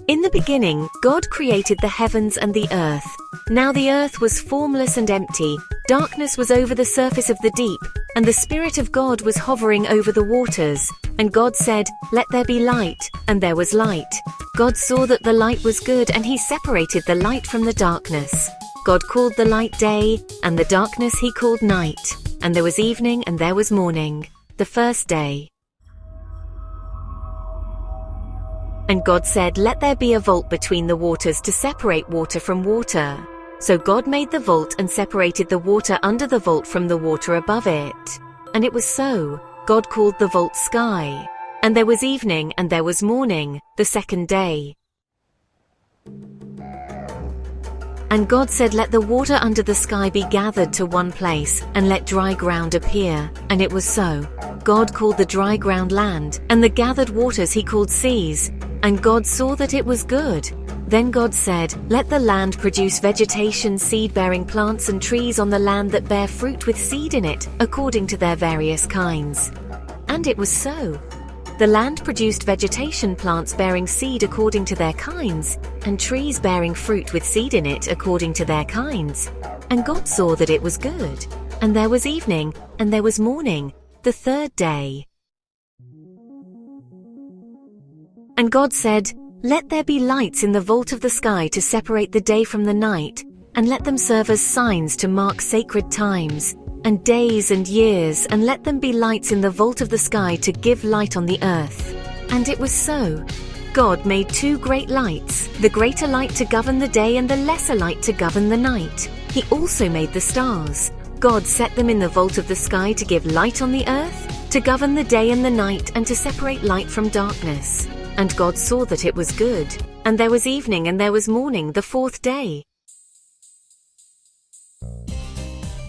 In the beginning, God created the heavens and the earth. Now the earth was formless and empty, darkness was over the surface of the deep, and the Spirit of God was hovering over the waters. And God said, "Let there be light," and there was light. God saw that the light was good, and he separated the light from the darkness. God called the light day, and the darkness he called night. And there was evening and there was morning, the first day. And God said, "Let there be a vault between the waters to separate water from water." So God made the vault and separated the water under the vault from the water above it. And it was so. God called the vault sky. And there was evening and there was morning, the second day. And God said, "Let the water under the sky be gathered to one place, and let dry ground appear." And it was so. God called the dry ground land, and the gathered waters he called seas. And God saw that it was good. Then God said, "Let the land produce vegetation, seed-bearing plants and trees on the land that bear fruit with seed in it, according to their various kinds." And it was so. The land produced vegetation, plants bearing seed according to their kinds, and trees bearing fruit with seed in it according to their kinds. And God saw that it was good. And there was evening, and there was morning, the third day. And God said, "Let there be lights in the vault of the sky to separate the day from the night, and let them serve as signs to mark sacred times, and days and years, and let them be lights in the vault of the sky to give light on the earth." And it was so. God made two great lights, the greater light to govern the day and the lesser light to govern the night. He also made the stars. God set them in the vault of the sky to give light on the earth, to govern the day and the night, and to separate light from darkness. And God saw that it was good. And there was evening and there was morning, the fourth day.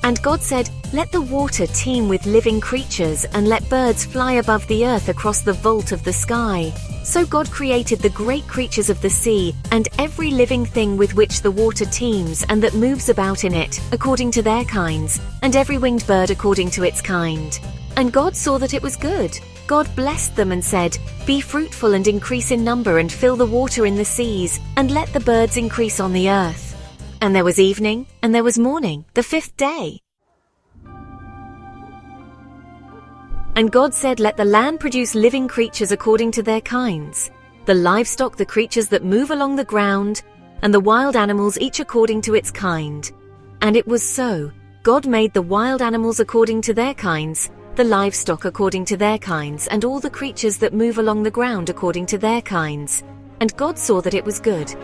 And God said, "Let the water teem with living creatures, and let birds fly above the earth across the vault of the sky." So God created the great creatures of the sea, and every living thing with which the water teems and that moves about in it, according to their kinds, and every winged bird according to its kind. And God saw that it was good. God blessed them and said, "Be fruitful and increase in number, and fill the water in the seas, and let the birds increase on the earth." And there was evening, and there was morning, the fifth day. And God said, "Let the land produce living creatures according to their kinds, the livestock, the creatures that move along the ground, and the wild animals, each according to its kind." And it was so. God made the wild animals according to their kinds, the livestock according to their kinds, and all the creatures that move along the ground according to their kinds. And God saw that it was good.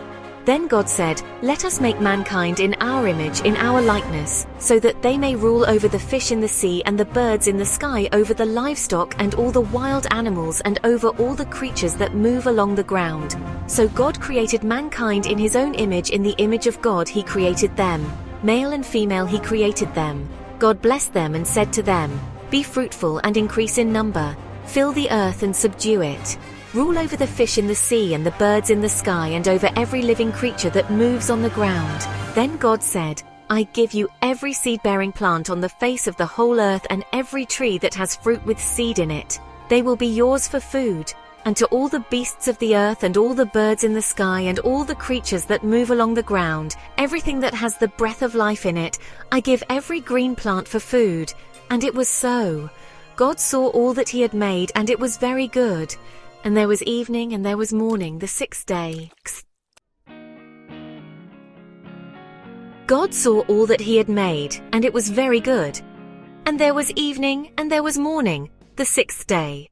Then God said, "Let us make mankind in our image, in our likeness, so that they may rule over the fish in the sea and the birds in the sky, over the livestock and all the wild animals, and over all the creatures that move along the ground." So God created mankind in his own image, in the image of God he created them. Male and female he created them. God blessed them and said to them, "Be fruitful and increase in number, fill the earth and subdue it. Rule over the fish in the sea and the birds in the sky, and over every living creature that moves on the ground." Then God said, "I give you every seed-bearing plant on the face of the whole earth, and every tree that has fruit with seed in it. They will be yours for food. And to all the beasts of the earth, and all the birds in the sky, and all the creatures that move along the ground, everything that has the breath of life in it, I give every green plant for food." And it was so. God saw all that he had made, and it was very good. And there was evening and there was morning, the sixth day. God saw all that he had made, and it was very good. And there was evening and there was morning, the sixth day.